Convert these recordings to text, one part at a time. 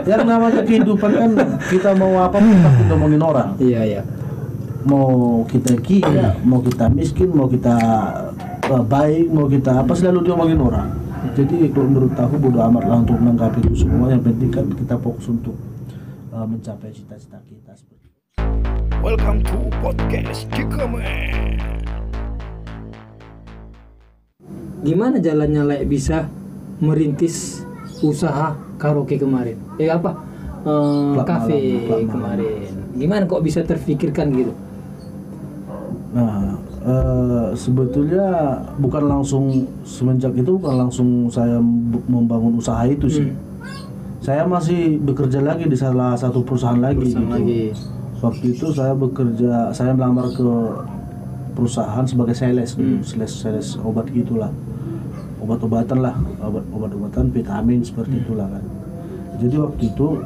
Yang namanya kehidupan kan kita mau apa pun pasti ngomongin orang. Iya. Mau kita kaya, mau kita miskin, mau kita baik, mau kita apa selalu diomongin orang. Jadi kalau menurut aku bodo amat lah untuk menanggapi itu semua. Yang penting kan kita fokus untuk mencapai cita-cita kita. Welcome to podcast Cikamen. Gimana jalannya Lek bisa merintis usaha karaoke kemarin? Kafe kemarin. Gimana kok bisa terfikirkan gitu? Nah, sebetulnya bukan langsung semenjak itu bukan langsung saya membangun usaha itu sih. Saya masih bekerja lagi di salah satu perusahaan lagi. Waktu itu saya melamar ke perusahaan sebagai sales dulu, sales obat gitulah. Obat-obatan lah, obat-obatan vitamin seperti itulah kan. Jadi waktu itu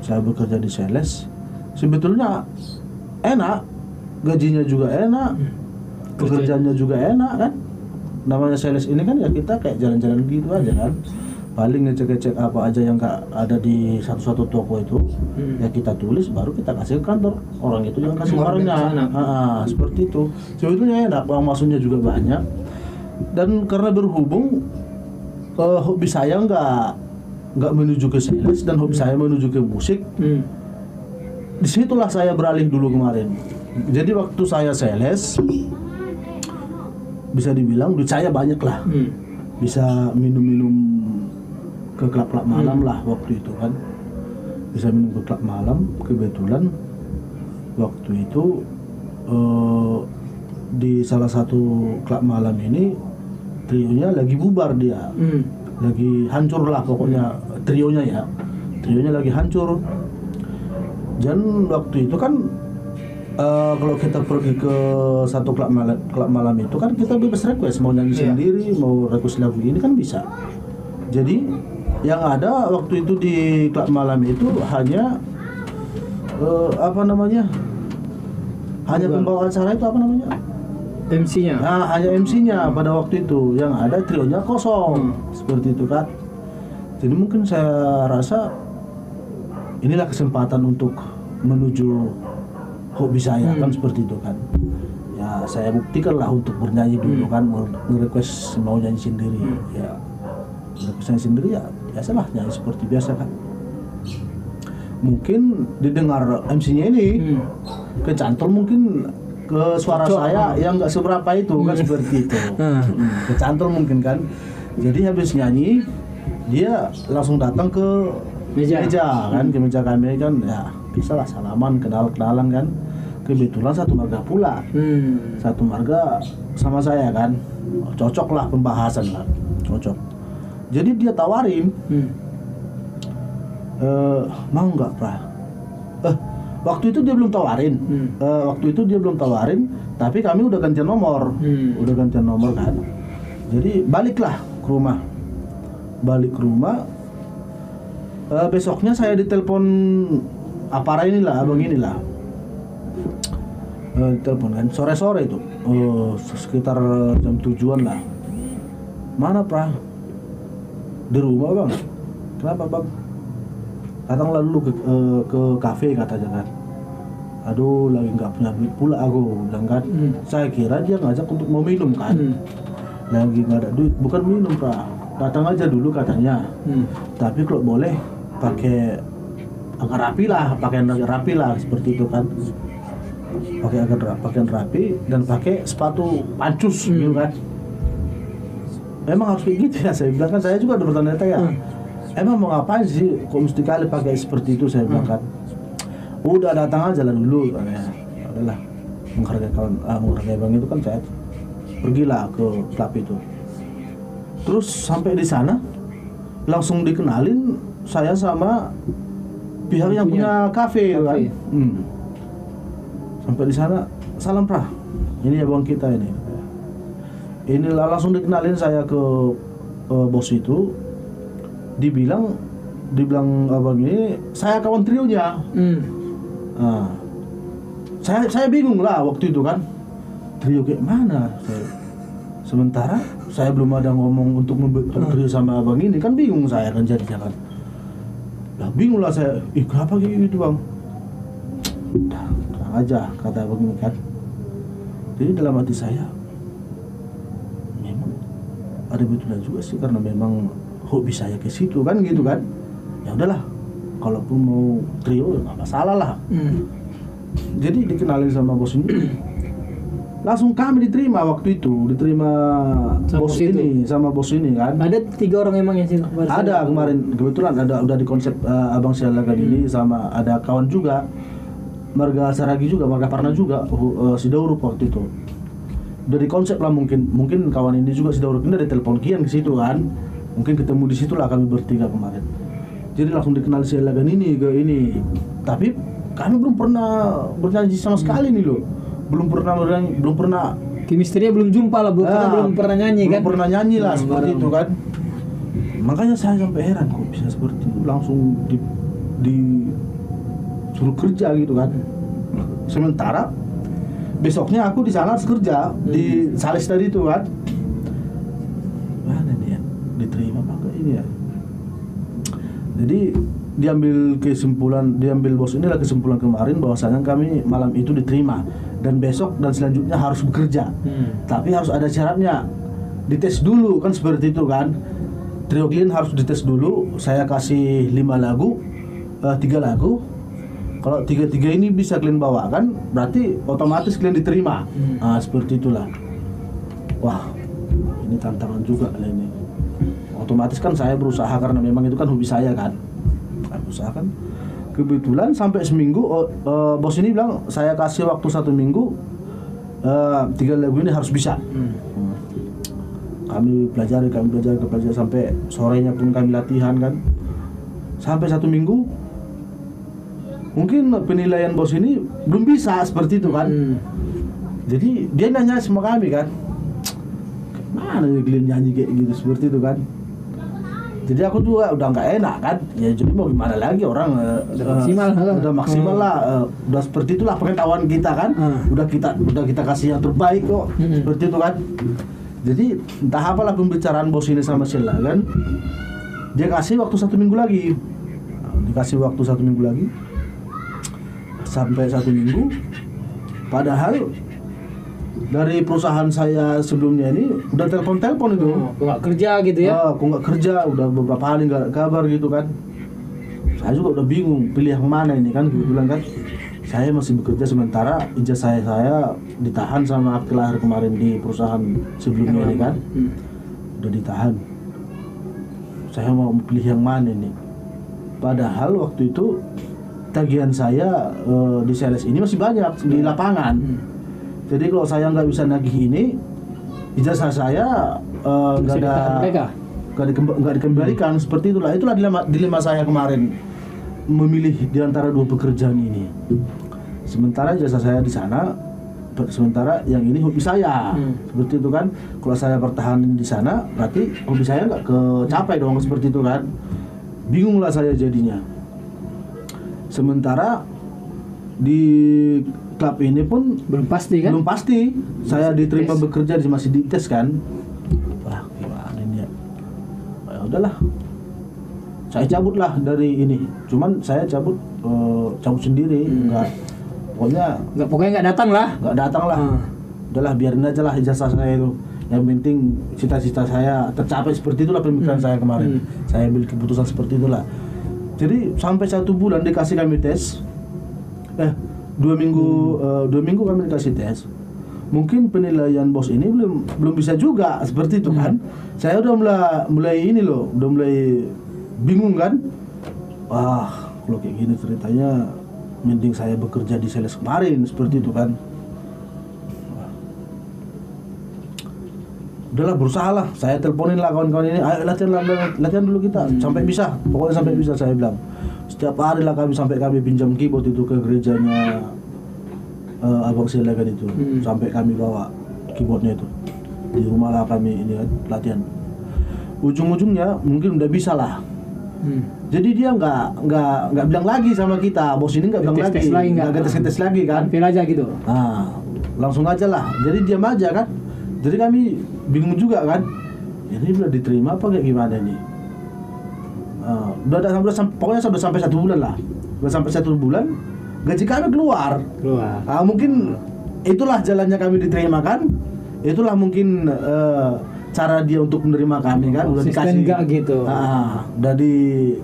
saya bekerja di sales, sebetulnya enak, gajinya juga enak, pekerjaannya juga enak kan. Namanya sales ini kan ya kita kayak jalan-jalan gitu aja kan. Paling ngecek-ngecek apa aja yang gak ada di satu-satu toko itu, ya kita tulis baru kita kasih ke kantor. Orang itu yang kasih barangnya. Seperti itu. Sebetulnya enak, uang masuknya juga banyak. Dan karena berhubung hobi saya nggak menuju ke sales dan hobi saya menuju ke musik, disitulah saya beralih dulu kemarin. Jadi waktu saya sales, bisa dibilang duit saya banyak lah, bisa minum-minum ke klub-klub malam lah waktu itu kan, bisa minum ke klub malam. Kebetulan waktu itu di salah satu klub malam ini trionya lagi bubar dia, lagi hancur lah pokoknya trionya lagi hancur. Dan waktu itu kan kalau kita pergi ke satu klub malam itu kan kita bebas request, mau nyanyi sendiri, mau request lagu ini kan bisa. Jadi yang ada waktu itu di klub malam itu hanya hanya pembawa acara itu MC-nya. Nah, hanya MC-nya pada waktu itu, yang ada trionya kosong, seperti itu kan. Jadi mungkin saya rasa inilah kesempatan untuk menuju hobi saya kan, seperti itu kan. Ya saya buktikan lah untuk bernyanyi dulu kan, nge-request mau nyanyi sendiri. Ya nge-request nyanyi sendiri ya biasalah, nyanyi seperti biasa kan. Mungkin didengar MC-nya ini kecantol mungkin ke suara saya yang nggak seberapa itu kan, seperti itu. Kecantol mungkin kan. Jadi habis nyanyi dia langsung datang ke meja kan, ke meja kami kan, ya bisalah salaman, kenalan kan. Kebetulan satu marga pula, satu marga sama saya kan, cocok lah pembahasan lah, cocok. Jadi dia tawarin, mau nggak Pra? Waktu itu dia belum tawarin, tapi kami udah gantian nomor, kan. Jadi baliklah ke rumah. Besoknya saya ditelepon Apara inilah, abang inilah. Telepon kan, sore-sore itu, sekitar jam 7-an lah. Mana Pra? Di rumah bang. Kenapa bang? Datanglah dulu ke kafe katanya kan. Aduh, lagi nggak punya duit pula aku, bilang kan. Saya kira dia ngajak untuk mau minum kan. Lagi nggak ada duit, bukan minum Pak. Datang aja dulu katanya. Tapi kalau boleh pakai agak rapi lah, pakaian agak rapi lah, seperti itu kan. Pakaian rapi dan pakai sepatu pancus gitu kan. Memang harus kayak gitu ya, saya bilang kan. Saya juga ada bertanya-tanya. Emang mau ngapain sih? Kok mesti kali pakai seperti itu, saya bilang kan. Udah datang aja lah dulu, ya udahlah, menghargai bang itu kan. Saya pergilah ke klub itu. Terus sampai di sana langsung dikenalin saya sama pihak yang punya kafe kan. Sampai di sana, salam Pra, ini ya bang kita ini. Inilah langsung dikenalin saya ke bos itu. Dibilang abang ini saya kawan trionya. Saya bingung lah waktu itu kan, trio kayak mana. Sementara saya belum ada ngomong untuk membentuk trio sama abang ini kan, bingung saya kan jadinya kan. Lah bingung lah saya, kenapa kayak gitu bang? Udah, tenang aja kata begini kan. Jadi dalam hati saya, memang ada betulnya juga sih, karena memang hobi saya ke situ kan gitu kan. Ya udahlah, kalaupun mau trio nggak masalah lah. Jadi dikenalin sama bos ini, langsung kami diterima waktu itu, diterima Sama bos bos itu? ini sama bos ini kan. Ada 3 orang emang yang sini. Ada kemarin kebetulan ada udah di konsep Abang Sialagan ini, sama ada kawan juga marga Saragi juga, marga Parna juga, si Dauruk waktu itu. Udah di konsep lah, mungkin kawan ini juga si Dauruk ini dari telepon kian ke situ kan. Mungkin ketemu di situ lah kami bertiga kemarin. Jadi langsung dikenal Sialagan ini ke ini. Tapi kami belum pernah bernyanyi sama sekali nih loh. Belum pernah Chemistry-nya belum jumpa lah, belum pernah nyanyi kan? Belum pernah nyanyi lah seperti bareng. itu kan. Makanya saya sampai heran kok bisa seperti itu, langsung di suruh kerja gitu kan. Sementara besoknya aku di sana harus kerja di Sales tadi itu kan. Mana nih ya? Diterima apa enggak ini ya? Jadi diambil bos ini lah kesimpulan kemarin bahwasanya kami malam itu diterima dan besok dan selanjutnya harus bekerja. Tapi harus ada syaratnya, dites dulu kan seperti itu kan. Trio Glin harus dites dulu. Saya kasih 5 lagu, 3 lagu. Kalau 3 ini bisa kalian bawakan, berarti otomatis kalian diterima. Seperti itulah. Wah, ini tantangan juga lah ini. Otomatis kan saya berusaha karena memang itu kan hobi saya kan. Usahakan. Kebetulan sampai seminggu bos ini bilang saya kasih waktu 1 minggu, 3 lagu ini harus bisa. Kami pelajari sampai sorenya pun kami latihan kan. Sampai 1 minggu mungkin penilaian bos ini belum bisa seperti itu kan. Jadi dia nanya sama kami kan, mana nih kalian nyanyi kayak gitu seperti itu kan. Jadi aku juga udah nggak enak kan, ya jadi mau gimana lagi, orang udah maksimal lah, udah seperti itulah pengetahuan kita kan, udah kita kasih yang terbaik kok, seperti itu kan. Jadi entah apalah pembicaraan bos ini sama Sheila kan, dia kasih waktu 1 minggu lagi, sampai 1 minggu, padahal dari perusahaan saya sebelumnya ini udah telepon itu. Nggak kerja gitu ya? Aku nggak kerja, udah beberapa hari nggak kabar gitu kan. Saya juga udah bingung pilih yang mana ini kan, kebetulan kan saya masih bekerja sementara ijazah saya ditahan sama akte lahir kemarin di perusahaan sebelumnya ini kan, udah ditahan. Saya mau pilih yang mana ini? Padahal waktu itu tagihan saya di sales ini masih banyak di lapangan. Jadi kalau saya nggak bisa nagih ini, ijazah saya nggak dikembalikan. Seperti itulah dilema saya kemarin, memilih di antara 2 pekerjaan ini. Sementara ijazah saya di sana, sementara yang ini hobi saya. Seperti itu kan. Kalau saya pertahanin di sana, berarti hobi saya nggak kecapai dong, seperti itu kan. Bingunglah saya jadinya. Sementara di klub ini pun belum pasti kan? Belum pasti. Saya diterima bekerja, masih dites kan. Wah, gimana ini ya? Ya udahlah. Saya cabutlah dari ini. Cuman saya cabut sendiri, pokoknya nggak datang lah. Udahlah, biarin aja lah ijazah saya itu. Yang penting cita-cita saya tercapai, seperti itulah pemikiran saya kemarin. Saya ambil keputusan seperti itulah. Jadi sampai 1 bulan dikasih kami tes. 2 minggu kami dikasih tes. Mungkin penilaian bos ini belum bisa juga seperti itu kan. Saya udah mulai bingung kan. Wah, kalau kayak gini ceritanya mending saya bekerja di sales kemarin, seperti itu kan. Udahlah, berusaha lah. Saya teleponin lah kawan-kawan ini, ayo latihan dulu kita sampai bisa. Pokoknya sampai bisa, saya bilang. Setiap hari lah kami pinjam keyboard itu ke gerejanya Abang Sialagan itu, sampai kami bawa keyboardnya itu di rumah lah kami ini latihan. Ujung-ujungnya mungkin udah bisa lah. Jadi dia nggak bilang lagi sama kita, bos ini nggak bilang nggak tes lagi kan? Tampil aja gitu. Nah, langsung aja lah. Jadi diam aja kan. Jadi kami bingung juga kan. Ini udah diterima apa kayak gimana nih? pokoknya sudah sampai 1 bulan lah. Sudah sampai 1 bulan, gaji kami keluar. Mungkin itulah jalannya kami diterima kan. Itulah mungkin cara dia untuk menerima kami kan. Udah dikasih enggak gitu. Udah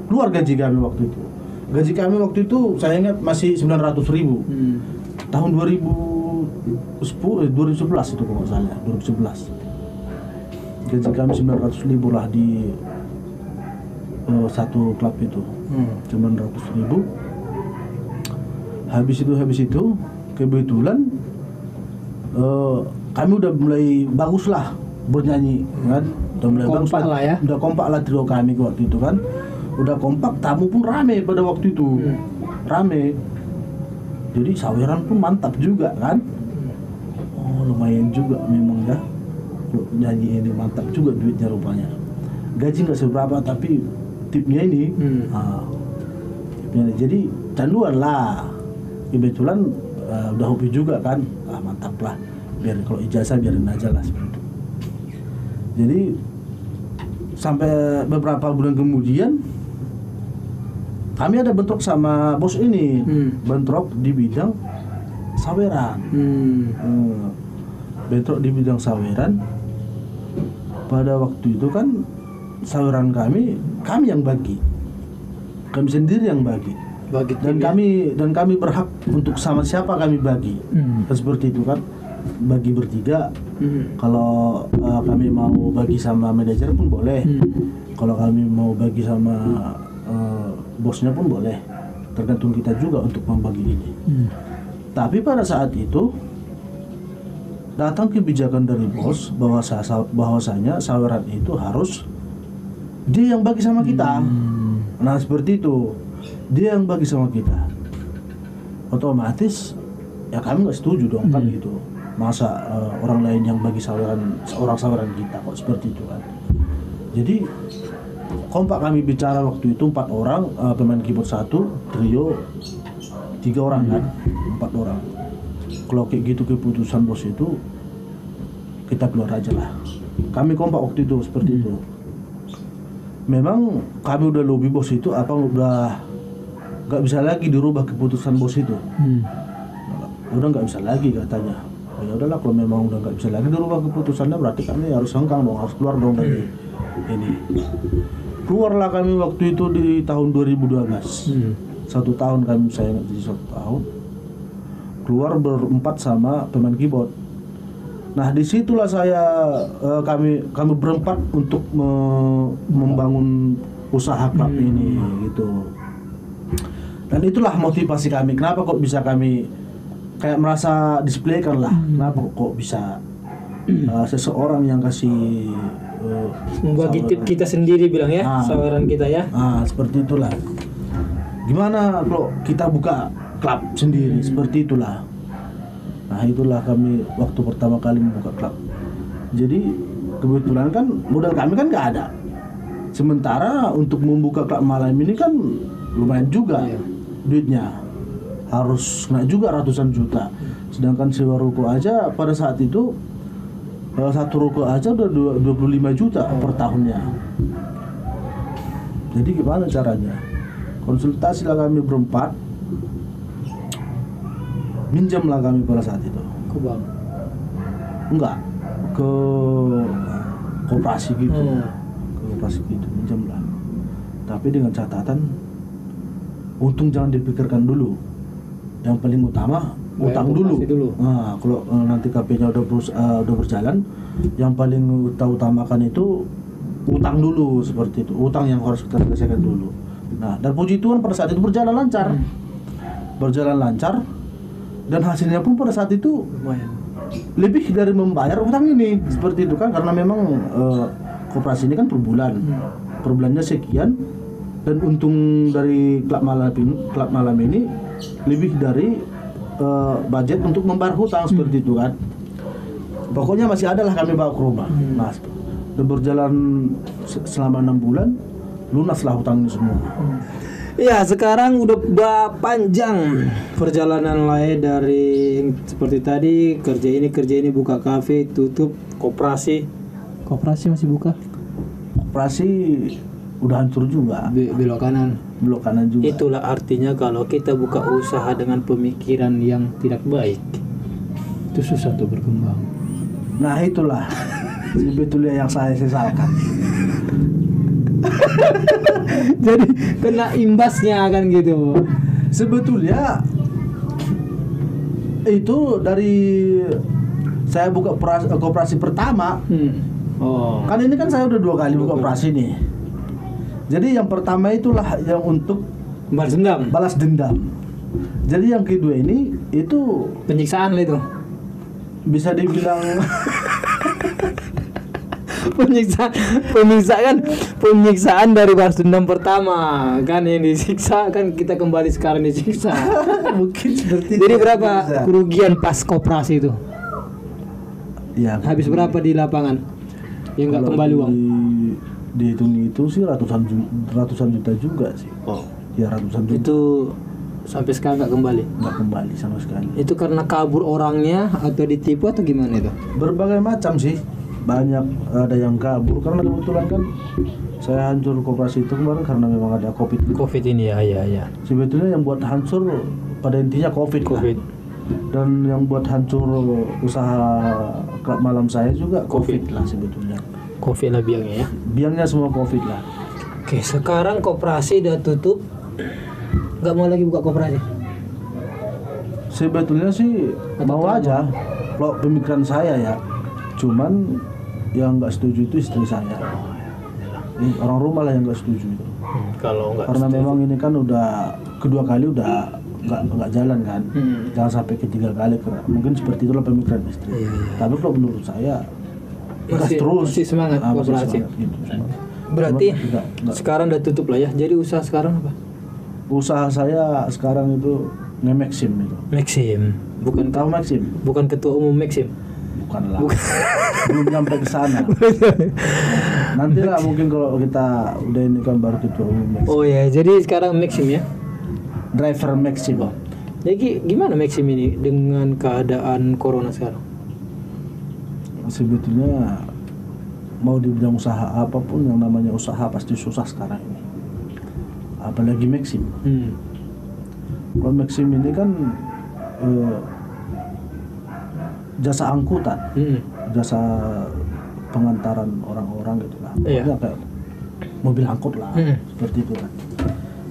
keluar gaji kami waktu itu. Gaji kami waktu itu saya ingat masih 900.000. Tahun 2011 itu kalau nggak salah, 2011. Gaji kami 900.000 lah di satu klub itu. 900.000. Habis itu kebetulan kami udah mulai bagus lah bernyanyi kan. Udah mulai kompak bagus lah ya. Udah kompak lah trio kami waktu itu kan. Udah kompak, tamu pun rame pada waktu itu. Rame. Jadi saweran pun mantap juga kan. Oh, lumayan juga memang ya. Nyanyi ini mantap juga duitnya rupanya. Gaji nggak seberapa tapi tipnya ini. Tipnya ini. Jadi canduan lah. Kebetulan udah hobi juga kan. Mantap lah. Biar kalau ijazah biarin aja lah seperti itu. Jadi sampai beberapa bulan kemudian kami ada bentrok sama bos ini. Bentrok di bidang saweran. Bentrok di bidang saweran. Pada waktu itu kan saweran kami yang bagi. Kami sendiri yang bagi. Dan kami berhak untuk sama siapa kami bagi. Seperti itu kan. Bagi bertiga. Kalau kami mau bagi sama manajer pun boleh. Kalau kami mau bagi sama bosnya pun boleh. Tergantung kita juga untuk membagi ini. Tapi pada saat itu datang kebijakan dari bos bahwasanya saweran itu harus dia yang bagi sama kita. Nah seperti itu, dia yang bagi sama kita. Otomatis ya kami nggak setuju dong kan gitu. Masa orang lain yang bagi saweran kita kok seperti itu kan. Jadi kompak kami bicara waktu itu 4 orang, pemain keyboard 1, trio 3 orang kan, 4 orang. Kalau kayak gitu keputusan bos itu kita keluar aja lah. Kami kompak waktu itu seperti itu. Memang kami udah lobby bos itu udah nggak bisa lagi dirubah keputusan bos itu. Udah nggak bisa lagi katanya. Ya udahlah kalau memang udah nggak bisa lagi dirubah keputusannya berarti kami harus hengkang dong, harus keluar dong dari ini. Keluarlah kami waktu itu di tahun 2012. 1 tahun saya ingat jadi 1 tahun. Keluar berempat sama pemain keyboard. Nah disitulah kami berempat untuk membangun usaha klub ini gitu. Dan itulah motivasi kami. Kenapa kok bisa kami kayak merasa displaykan lah. Kenapa kok bisa seseorang yang kasih membagi tip kita sendiri bilang ya, saweran kita ya. Seperti itulah. Gimana kalau kita buka klub sendiri seperti itulah. Nah itulah kami waktu pertama kali membuka klub. Jadi kebetulan kan modal kami kan nggak ada. Sementara untuk membuka klub malam ini kan lumayan juga duitnya. Harus kena juga ratusan juta. Sedangkan sewa ruko aja pada saat itu 1 ruko aja udah 25 juta per tahunnya. Jadi gimana caranya? Konsultasi lah kami berempat. Minjam lah kami pada saat itu. Ke bank? Enggak, ke koperasi gitu. Ke koperasi gitu, minjam lah. Tapi dengan catatan untung jangan dipikirkan dulu. Yang paling utama utang dulu. Nah, kalau nanti KP-nya udah berjalan, yang paling utamakan itu utang dulu seperti itu. Utang yang harus kita selesaikan dulu. Nah, dan puji Tuhan pada saat itu berjalan lancar. Berjalan lancar. Dan hasilnya pun pada saat itu lebih dari membayar utang ini seperti itu kan, karena memang koperasi ini kan per bulannya sekian, dan untung dari klub malam ini lebih dari budget untuk membayar hutang seperti itu kan. Pokoknya masih ada lah kami bawa ke rumah. Nah, udah berjalan selama 6 bulan, lunaslah hutang ini semua. Ya, sekarang udah panjang perjalanan lain dari seperti tadi, kerja ini buka kafe, tutup, koperasi masih buka. Koperasi udah hancur juga. Belok kanan. Belok kanan juga. Itulah artinya kalau kita buka usaha dengan pemikiran yang tidak baik, itu susah tuh berkembang. Nah itulah sebetulnya yang saya sesalkan. Jadi kena imbasnya kan gitu. Sebetulnya itu dari saya buka koperasi pertama. Oh. Kan ini kan saya udah 2 kali buka koperasi nih. Jadi yang pertama itulah yang untuk Balas dendam. balas dendam. Jadi yang kedua ini itu Penyiksaan lah itu. bisa dibilang penyiksaan dari balas dendam pertama kan yang disiksa kan kita kembali sekarang disiksa. mungkin seperti Jadi itu berapa bisa. kerugian pas koperasi itu? Ya, Habis berapa di lapangan? Yang nggak kalau kembali uang? dihitung itu sih ratusan juta juga sih. Oh. Ya ratusan juta Itu sampai sekarang nggak kembali. nggak kembali sama sekali. Itu karena kabur orangnya atau ditipu atau gimana itu? Berbagai macam sih. Banyak, ada yang kabur karena kebetulan kan saya hancur koperasi itu kemarin karena memang ada COVID. Covid ini ya. Sebetulnya yang buat hancur pada intinya COVID. Covid. Dan yang buat hancur usaha klub malam saya juga COVID lah sebetulnya. Covid lah biangnya ya. Biangnya semua COVID lah. Oke, sekarang koperasi udah tutup. Nggak mau lagi buka koperasi. Sebetulnya sih mau aja kalau pemikiran saya ya. Cuman yang nggak setuju itu istri saya. Ini orang rumah lah yang nggak setuju itu. Kalau nggak Karena memang ini kan udah kedua kali udah nggak jalan kan. Jangan sampai ketiga kali. Mungkin seperti itulah pemikiran istri. Iya. Tapi kalau menurut saya gas masih semangat masih koperasi. semangat gitu, semangat. Berarti Cuman nggak- sekarang udah tutup lah ya. Jadi usaha sekarang apa? usaha saya sekarang itu nge-Maxim itu. Maxim. Bukan Tahu Maxim? bukan ketua umum Maxim. Bukanlah. Belum nyampe ke sana. Nanti lah mungkin kalau kita udah ini kan baru ketua umum Maxim. Oh ya, jadi sekarang Maxim ya. Driver Maxim. Jadi gimana Maxim ini dengan keadaan corona sekarang? Sebetulnya mau dibilang usaha apapun yang namanya usaha pasti susah sekarang ini. Apalagi Maxim. Kalau Maxim ini kan jasa angkutan, jasa pengantaran orang-orang gitu lah. Iya. Pokoknya kayak mobil angkut lah, seperti itu kan.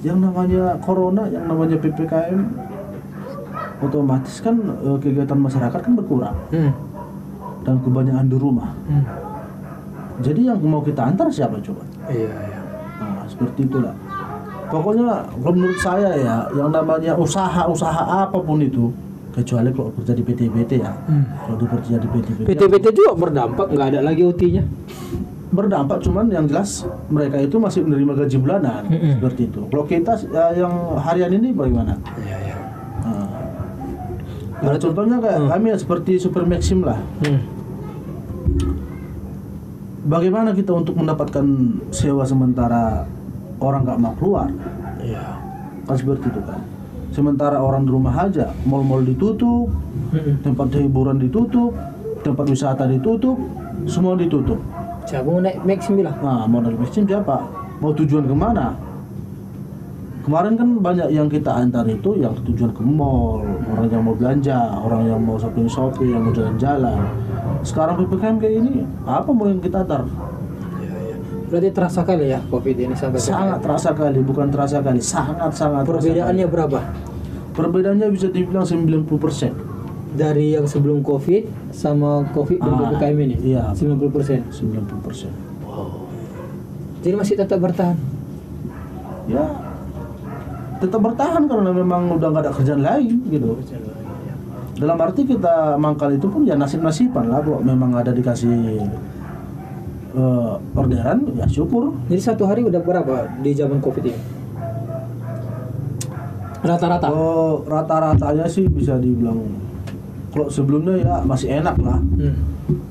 Yang namanya corona, yang namanya PPKM, otomatis kan kegiatan masyarakat kan berkurang dan kebanyakan di rumah. Jadi yang mau kita antar siapa coba? Iya. Nah, seperti itulah. Pokoknya kalau menurut saya ya, yang namanya usaha apapun itu, kecuali kalau kerja di PT-PT ya. Kalau kerja di PT-PT PT-PT juga berdampak, nggak ada lagi OT-nya. berdampak, cuman yang jelas mereka itu masih menerima gaji bulanan, seperti itu. Kalau kita yang harian ini bagaimana? Iya. Nah, contohnya kayak kami ya, seperti Super Maxim lah. Bagaimana kita untuk mendapatkan sewa sementara orang nggak mau keluar? Iya. Kan seperti itu kan. Sementara orang di rumah aja, mal-mal ditutup, tempat hiburan ditutup, tempat wisata ditutup, semua ditutup. Siapa mau naik Maxim bilang? Nah, mau dari Maxim siapa? Mau tujuan kemana? Kemarin kan banyak yang kita antar itu yang tujuan ke mall, orang yang mau belanja, orang yang mau shopping, yang mau jalan-jalan. Sekarang PPKM kayak ini, apa mau yang kita antar? Berarti terasa kali ya COVID ini sampai Sangat terasa kali, bukan terasa kali, sangat-sangat terasa Perbedaannya kali. berapa? Perbedaannya bisa dibilang 90%. Dari yang sebelum COVID sama COVID dan PPKM ini? Iya. 90%. 90%. Jadi masih tetap bertahan? Ya, tetap bertahan karena memang udah nggak ada kerjaan lain gitu. Dalam arti kita mangkal itu pun ya nasib-nasiban lah, kok memang ada dikasih orderan ya syukur. Jadi satu hari udah berapa di zaman COVID ini? Rata-rata? Oh, rata-ratanya sih bisa dibilang kalau sebelumnya ya masih enak lah.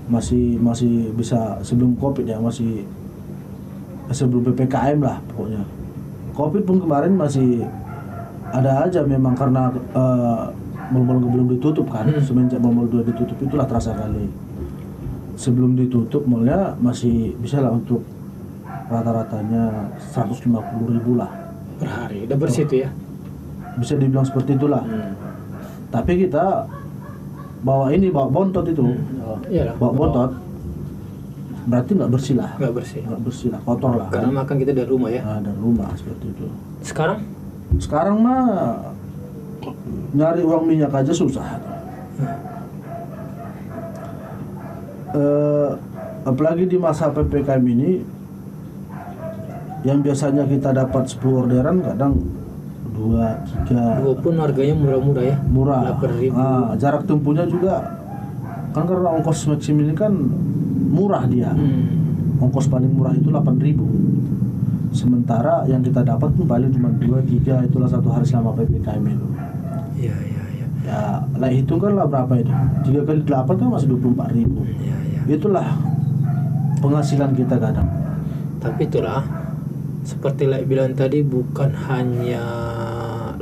Masih bisa sebelum COVID ya, masih sebelum PPKM lah pokoknya. COVID pun kemarin masih ada aja memang karena mal-mal belum ditutup kan. Semenjak mal-mal 2 ditutup itulah terasa kali. Sebelum ditutup malnya masih bisa lah untuk rata-ratanya 150.000 lah per hari. Udah bersih itu ya. bisa dibilang seperti itulah. Tapi kita bawa bontot itu, Oh, iyalah. bawa bontot berarti nggak bersih lah, Nggak bersih. kotor lah. Karena makan kita dari rumah ya. Nah, dari rumah seperti itu. Sekarang Mah nyari uang minyak aja susah. Apalagi di masa PPKM ini, yang biasanya kita dapat 10 orderan kadang 2, 3. walaupun harganya murah-murah ya. Murah. 8.000. Jarak tempuhnya juga kan karena ongkos Maxim ini kan murah dia. Ongkos paling murah itu 8.000. Sementara yang kita dapat pun paling cuma 2, 3, itulah satu hari selama PPKM itu. Iya. Ya, lah hitungkanlah berapa itu. 3 kali 8 kan masih 24.000. Iya. Itulah penghasilan kita kadang. Tapi itulah seperti Lai bilang tadi, bukan hanya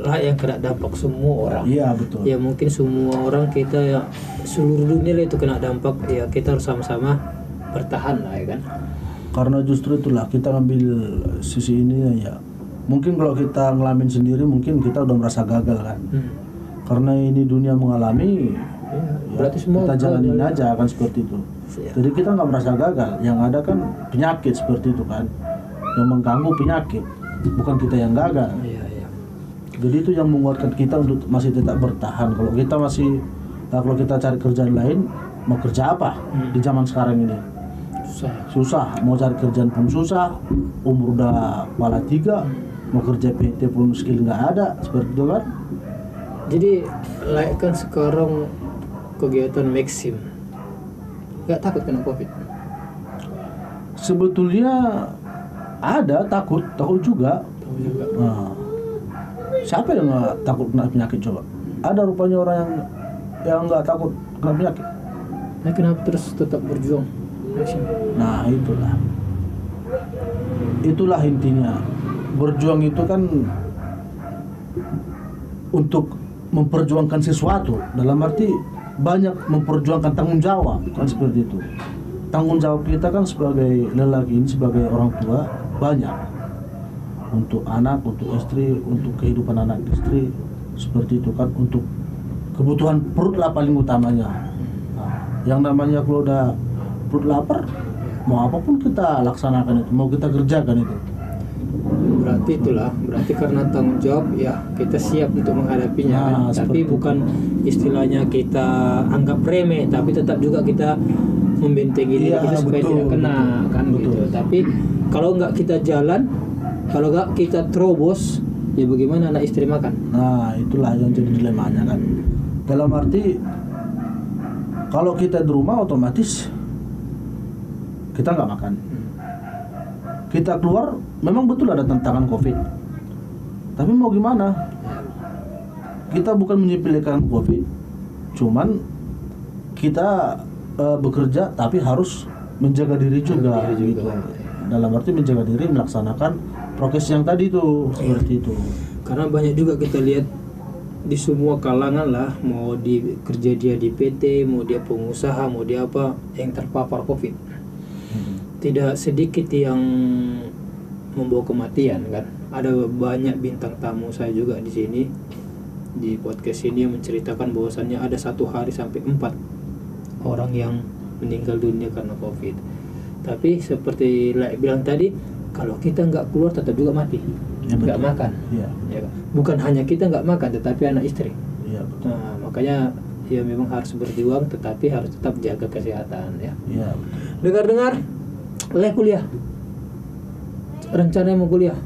Lai yang kena dampak, semua orang. Iya, betul. Ya mungkin semua orang kita ya, seluruh dunia lah itu kena dampak. Ya kita harus sama-sama bertahan lah ya kan. Karena justru itulah kita ngambil sisi ini ya. Mungkin kalau kita ngalamin sendiri mungkin kita udah merasa gagal kan. Karena ini dunia mengalami, Berarti semua kita jalanin aja kan seperti itu. Jadi kita nggak merasa gagal. Yang ada kan penyakit seperti itu kan, yang mengganggu penyakit, bukan kita yang gagal. Iya. Jadi itu yang menguatkan kita untuk masih tetap bertahan. Kalau kita cari kerjaan lain, mau kerja apa di zaman sekarang ini? Susah. Mau cari kerjaan pun susah. Umur udah kepala 3, mau kerja PT pun skill nggak ada, seperti itu kan? Jadi Lai kan sekarang kegiatan Maxim, nggak takut kena COVID? Sebetulnya ada takut juga. Nah, siapa yang nggak takut kena penyakit coba? Ada rupanya orang yang nggak takut kena penyakit. Nah kenapa terus tetap berjuang Maxim? Nah itulah intinya. Berjuang itu kan untuk memperjuangkan sesuatu, dalam arti banyak memperjuangkan tanggung jawab kan seperti itu. Tanggung jawab kita kan sebagai lelaki ini, sebagai orang tua, banyak untuk anak, untuk istri, untuk kehidupan anak istri, seperti itu kan, untuk kebutuhan perut lah paling utamanya. Nah, yang namanya kalau udah perut lapar, mau apapun kita laksanakan itu, mau kita kerjakan itu. Berarti karena tanggung jawab ya kita siap untuk menghadapinya kan? Tapi bukan istilahnya kita anggap remeh, tapi tetap juga kita membentengi diri kita supaya tidak kena kan gitu. Tapi kalau nggak kita jalan, kalau nggak kita terobos, ya bagaimana anak istri makan? Nah itulah yang jadi dilemanya kan. Dalam arti kalau kita di rumah otomatis kita nggak makan. Kita keluar, memang betul ada tantangan COVID. Tapi mau gimana? Kita bukan menyepelekan COVID, cuman kita bekerja tapi harus menjaga diri juga. Gitu. Dalam arti menjaga diri, melaksanakan prokes yang tadi itu, seperti itu. Karena banyak juga kita lihat di semua kalangan lah, mau kerja dia di PT, mau dia pengusaha, mau dia apa, yang terpapar COVID. Tidak sedikit yang membawa kematian kan. Ada banyak bintang tamu saya juga di sini di podcast ini yang menceritakan bahwasannya ada 1 hari sampai 4 orang yang meninggal dunia karena COVID. Tapi seperti Lai bilang tadi, kalau kita nggak keluar tetap juga mati, nggak makan. Iya. Ya, kan? Bukan hanya kita nggak makan, tetapi anak istri. Iya, betul. Nah, makanya ya memang harus berjuang, tetapi harus tetap jaga kesehatan ya. Iya. Dengar-dengar Lai kuliah. Rencana mau kuliah?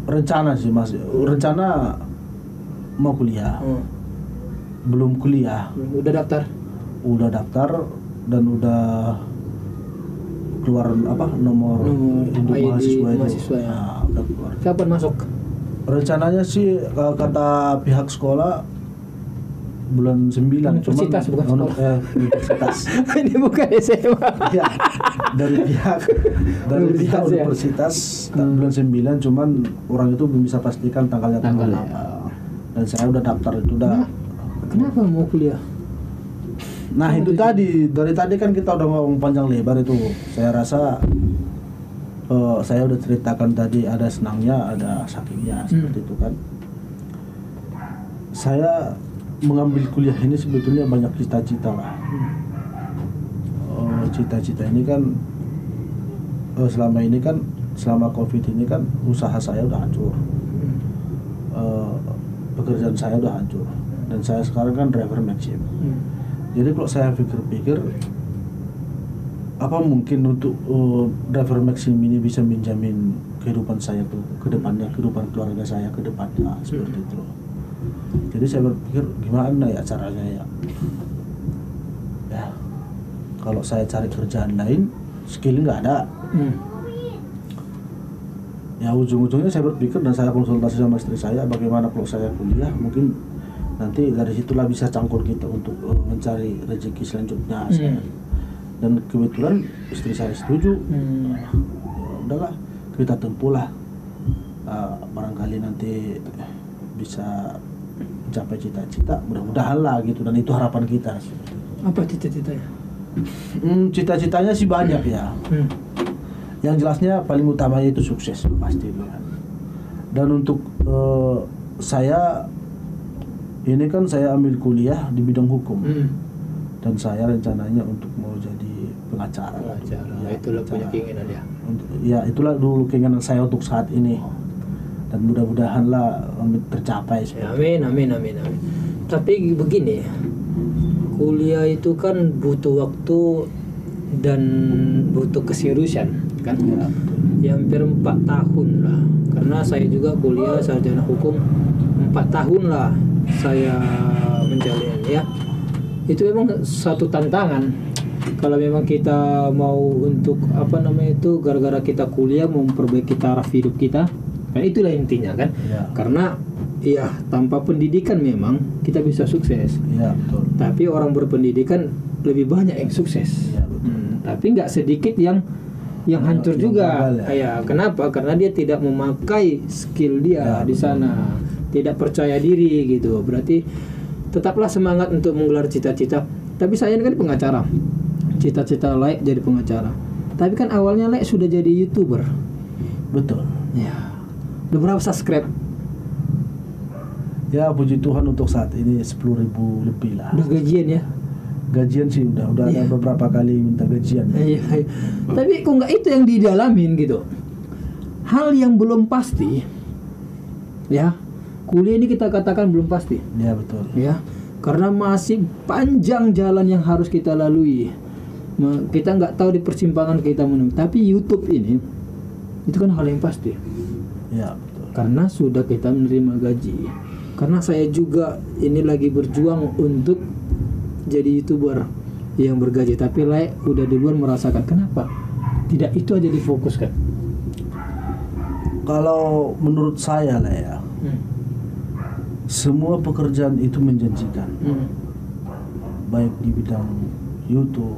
Rencana sih Mas. Rencana mau kuliah. Belum kuliah. Udah daftar? Udah daftar dan udah keluar nomor hidup mahasiswa ya. Nah, udah keluar. Kapan masuk? Rencananya sih kata pihak sekolah bulan 9. Universitas bukan sekolah. Universitas. Ini bukan SMA. Ya, dari pihak universitas bulan 9, cuman orang itu belum bisa pastikan tanggalnya tanggal apa. Dan saya udah daftar itu udah. Kenapa mau kuliah? Nah itu tadi, dari tadi kan kita udah ngomong panjang lebar itu. Saya rasa saya udah ceritakan tadi, ada senangnya, ada sakitnya seperti itu kan. Saya mengambil kuliah ini sebetulnya banyak cita-cita lah. Cita-cita ini kan selama ini kan, selama COVID ini kan usaha saya udah hancur, pekerjaan saya udah hancur, dan saya sekarang kan driver Maxim. Jadi kalau saya pikir-pikir, apa mungkin untuk driver Maxim ini bisa menjamin kehidupan saya ke depannya, kehidupan keluarga saya ke depannya, seperti itu. Jadi saya berpikir gimana ya caranya ya kalau saya cari kerjaan lain, skill nggak ada. Ya ujung-ujungnya saya berpikir dan saya konsultasi sama istri saya, bagaimana kalau saya kuliah, mungkin nanti dari situlah bisa cangkul kita untuk mencari rezeki selanjutnya. Dan kebetulan istri saya setuju. Ya udahlah, kita tempuhlah, barangkali nanti bisa mencapai cita-cita, mudah-mudahan lah gitu, dan itu harapan kita. Apa cita-citanya? Cita-citanya sih banyak ya. Yang jelasnya paling utamanya itu sukses pasti kan. Dan untuk saya ini kan saya ambil kuliah di bidang hukum, dan saya rencananya untuk mau jadi pengacara. Ya, itulah punya keinginan ya. Ya itulah dulu keinginan saya untuk saat ini, dan mudah-mudahan lah tercapai. Ya, amin. Tapi begini, kuliah itu kan butuh waktu dan butuh keseriusan kan. Ya, hampir 4 tahun lah, karena saya juga kuliah sarjana hukum 4 tahun lah saya menjalani ya. Itu memang satu tantangan kalau memang kita mau untuk gara-gara kita kuliah memperbaiki taraf hidup kita kan, itulah intinya kan ya. Karena ya tanpa pendidikan memang kita bisa sukses ya, betul. Tapi orang berpendidikan lebih banyak yang sukses ya, betul. Tapi nggak sedikit yang hancur juga ya. Kenapa? Karena dia tidak memakai skill dia di sana, tidak percaya diri gitu. Berarti tetaplah semangat untuk menggelar cita-cita. Tapi saya ini kan pengacara, cita-cita Laik jadi pengacara. Tapi kan awalnya Laik sudah jadi YouTuber. Betul. Ya. Udah berapa subscribe? Ya puji Tuhan untuk saat ini 10.000 lebih lah. Udah gajian ya? Gajian sih udah ada beberapa kali minta gajian. Iya. Tapi kok nggak itu yang didalamin gitu? Hal yang belum pasti, ya. Kuliah ini kita katakan belum pasti. Ya betul. Ya, karena masih panjang jalan yang harus kita lalui. Kita nggak tahu di persimpangan kita menemukan. Tapi YouTube ini, itu kan hal yang pasti. Ya betul. Karena sudah kita menerima gaji. Karena saya juga ini lagi berjuang untuk jadi YouTuber yang bergaji. Tapi Laik udah duluan merasakan. Kenapa? Tidak itu aja difokuskan. Kalau menurut saya lah ya. Semua pekerjaan itu menjanjikan, baik di bidang YouTube,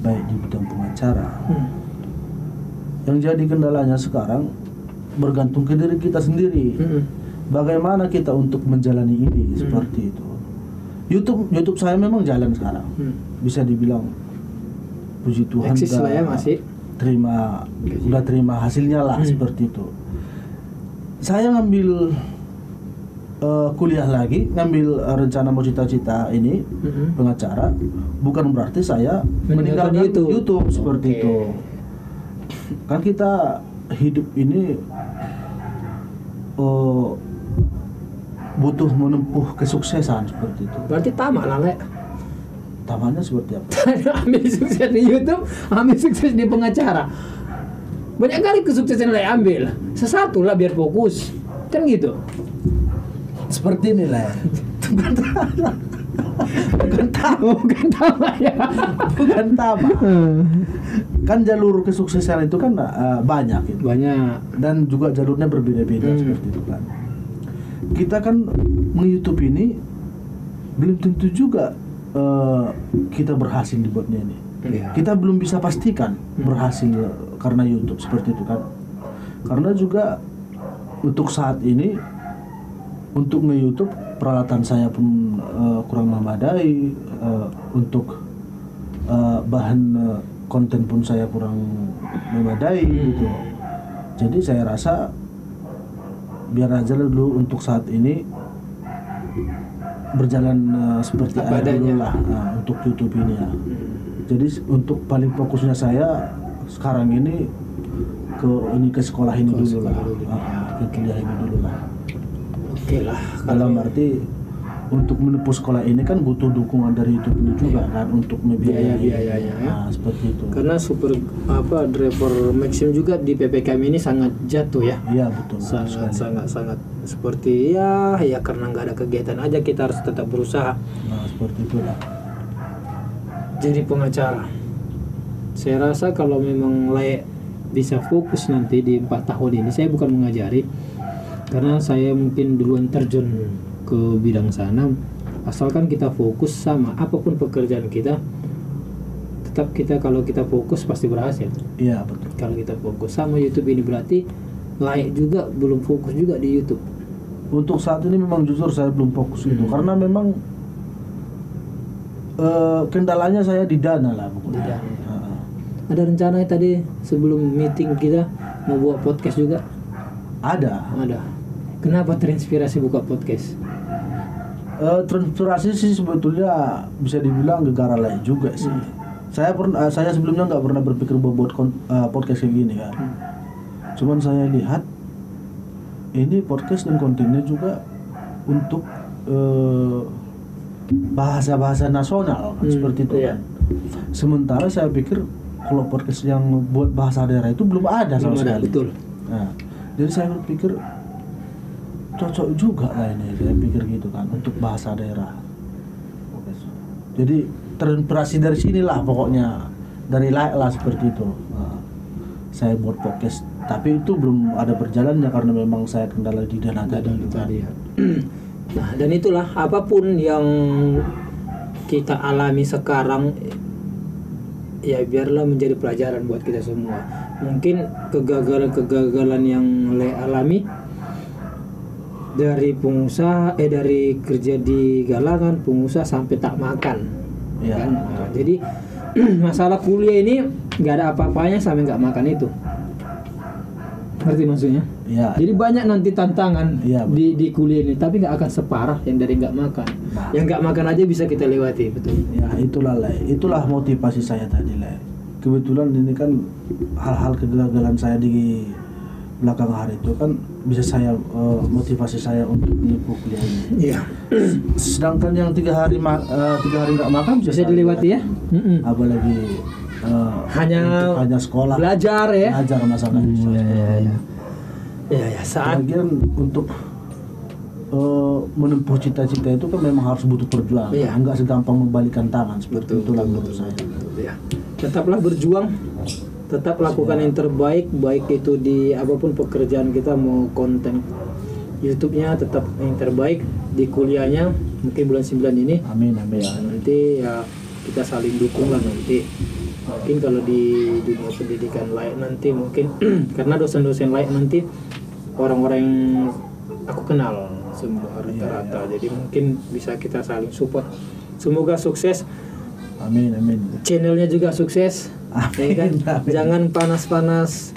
baik di bidang pengacara. Yang jadi kendalanya sekarang bergantung ke diri kita sendiri. Bagaimana kita untuk menjalani ini seperti itu. YouTube saya memang jalan sekarang. Bisa dibilang puji Tuhan udah terima hasilnya lah seperti itu. Saya ngambil kuliah lagi, ngambil rencana mau cita-cita ini pengacara, bukan berarti saya meninggalkan YouTube seperti itu. Kan kita hidup ini butuh menempuh kesuksesan seperti itu. Berarti tamak lah, Lek. Tamaknya seperti apa? Ambil sukses di YouTube, ambil sukses di pengacara. Banyak kali kesuksesan Lek ambil. Sesatu lah biar fokus. Kan gitu. Seperti ini lah. Bukan tamak ya. Bukan tamak. Kan jalur kesuksesan itu kan banyak gitu. Banyak. Dan juga jalurnya berbeda-beda seperti itu kan. Kita kan nge-YouTube ini belum tentu juga kita berhasil dibuatnya ini. Kita belum bisa pastikan berhasil karena YouTube seperti itu kan. Karena juga untuk saat ini untuk nge-YouTube peralatan saya pun kurang memadai, untuk bahan konten pun saya kurang memadai gitu. Jadi saya rasa biar aja dulu untuk saat ini berjalan seperti Apa ada dulu adanya. lah untuk YouTube ini ya. Jadi untuk paling fokusnya saya sekarang ini ke sekolah ini Ke dulu lah, sekolah dulu. ke kuliah ini dulu lah. Oke lah. Dalam arti untuk menempuh sekolah ini kan butuh dukungan dari YouTube ini juga kan untuk membiayai. Biaya-biayanya, ya. Nah, seperti itu. Karena driver Maxim juga di PPKM ini sangat jatuh ya. Iya betul. Sangat seperti ya karena nggak ada kegiatan aja kita harus tetap berusaha. Nah, seperti itulah. Jadi pengacara. Saya rasa kalau memang layak bisa fokus nanti di 4 tahun ini, saya bukan mengajari karena saya mungkin duluan terjun ke bidang sana. Asalkan kita fokus sama apapun pekerjaan kita, tetap kalau kita fokus pasti berhasil. Iya betul. Kalau kita fokus sama YouTube ini berarti layak juga, belum fokus juga di YouTube. Untuk saat ini memang jujur saya belum fokus itu karena memang kendalanya saya di dana lah pokoknya. Di dana. Ada rencana tadi sebelum meeting kita mau buat podcast juga? Ada. Kenapa terinspirasi buka podcast? Terinspirasi sih sebetulnya bisa dibilang gegara lain juga sih. Saya sebelumnya nggak pernah berpikir buat podcast kayak gini kan. Cuman saya lihat ini podcast dan kontennya juga untuk bahasa-bahasa nasional kan, seperti itu kan. Sementara saya pikir kalau podcast yang buat bahasa daerah itu belum ada sama sekali. Betul. Nah, jadi saya berpikir cocok juga lah ini, saya pikir gitu kan untuk bahasa daerah. Jadi terinspirasi dari sinilah pokoknya, dari lah seperti itu. Nah, saya buat podcast, tapi itu belum ada berjalannya karena memang saya kendala di dana tadi. Ya. Nah, dan itulah apapun yang kita alami sekarang, ya biarlah menjadi pelajaran buat kita semua. Mungkin kegagalan yang alami dari pengusaha dari kerja di galangan, pengusaha sampai tak makan Ya, kan? Nah, jadi masalah kuliah ini nggak ada apa-apanya sampai nggak makan itu, ngerti maksudnya? Ya. Jadi banyak nanti tantangan Ya, di kuliah ini, tapi nggak akan separah yang dari nggak makan. Nah. Yang nggak makan aja bisa kita lewati, betul. Ya itulah motivasi saya tadi lah. Kebetulan ini kan hal-hal kegagalan saya di belakang hari itu kan bisa saya motivasi saya untuk menempuh kuliah ini. Iya. Sedangkan yang 3 hari nggak makan Bisa saya dilewati ya. Apalagi hanya sekolah Belajar ya. belajar masalah itu. Ya saat Lagian untuk menempuh cita-cita itu kan memang harus butuh perjuangan. Iya. Enggak segampang membalikan tangan seperti itulah menurut saya. ya. Tetaplah berjuang, tetap lakukan yang terbaik, baik itu di apapun pekerjaan kita, mau konten YouTube-nya tetap yang terbaik, di kuliahnya mungkin bulan 9 ini. Amin. Nanti ya kita saling dukung lah nanti. Mungkin kalau di dunia pendidikan lain nanti mungkin karena dosen-dosen lain nanti orang-orang yang aku kenal semua rata-rata, jadi mungkin bisa kita saling support. Semoga sukses. Amin. Channelnya juga sukses. Amin, Ya kan? amin. Jangan panas-panas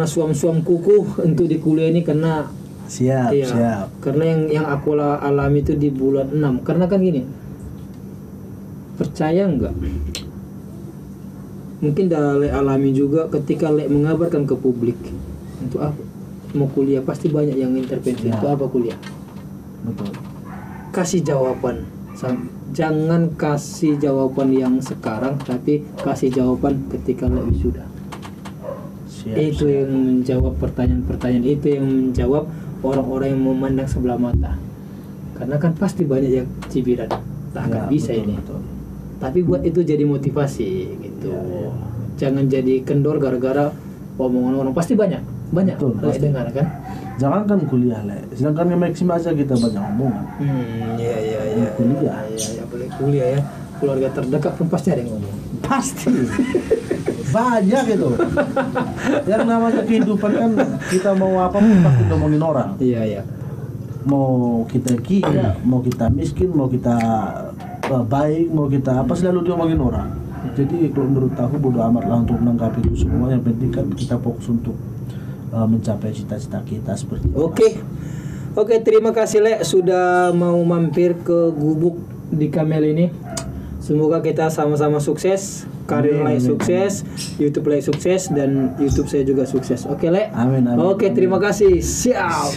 suam-suam kuku untuk di kuliah ini karena Siap. karena yang aku alami itu di bulan 6. Karena kan gini, percaya enggak? Mungkin Dale alami juga ketika Le mengabarkan ke publik untuk apa mau kuliah, pasti banyak yang intervensi. Ya. Untuk apa kuliah? Betul. Kasih jawaban. Jangan kasih jawaban yang sekarang, tapi kasih jawaban ketika Le wisuda. Itu yang menjawab pertanyaan-pertanyaan, itu yang menjawab orang-orang yang memandang sebelah mata. Karena kan pasti banyak yang cibiran, tak akan bisa betul, ini. betul. Tapi buat itu jadi motivasi gitu. Ya. Jangan jadi kendor gara-gara omongan orang, pasti banyak Betul, Le pasti. dengar kan. Jangan kan kuliah sedangkan yang maksimal aja kita banyak omongan. Iya. Kuliah. Ya boleh kuliah ya. Keluarga terdekat pun pasti ada yang ngomong. Pasti. Banyak itu. Yang namanya kehidupan kan kita mau apa pun pasti ngomongin orang. Iya. Mau kita kaya, mau kita miskin, mau kita baik, mau kita apa selalu diomongin orang. Jadi kalau menurut aku bodo amat lah untuk menanggapi itu semua. Yang penting kan kita fokus untuk mencapai cita-cita kita seperti itu. Oke, terima kasih Le sudah mau mampir ke Gubuk di Kamel ini. Semoga kita sama-sama sukses, karir Le sukses, YouTube Le sukses, dan YouTube saya juga sukses. Oke Le. Amin. Oke, terima kasih. Siap.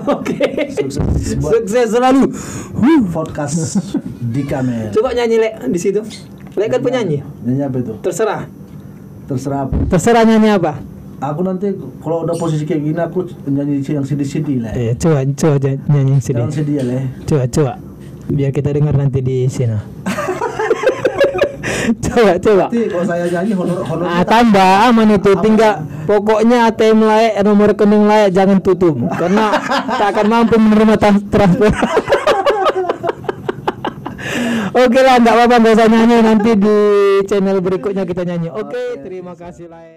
Oke. Sukses selalu. Podcast di Kamel. Coba nyanyi Le di situ. Le kan penyanyi. Nyanyi apa itu? Terserah apa? Terserah nyanyi apa? Aku nanti kalau udah posisi kayak gini aku nyanyi yang sedih-sedih lah. Coba nyanyi yang sedih. Jangan sedih ya Le. Coba. Biar kita dengar nanti di sini. Coba. Nanti kalau saya nyanyi honor Tambah aman itu. Tinggal pokoknya ATM layak, nomor rekening layak, jangan tutup karena tak akan mampu menerima transfer. Oke lah, nggak apa-apa, nggak usah nyanyi, nanti di channel berikutnya kita nyanyi. Oke, terima kasih lah.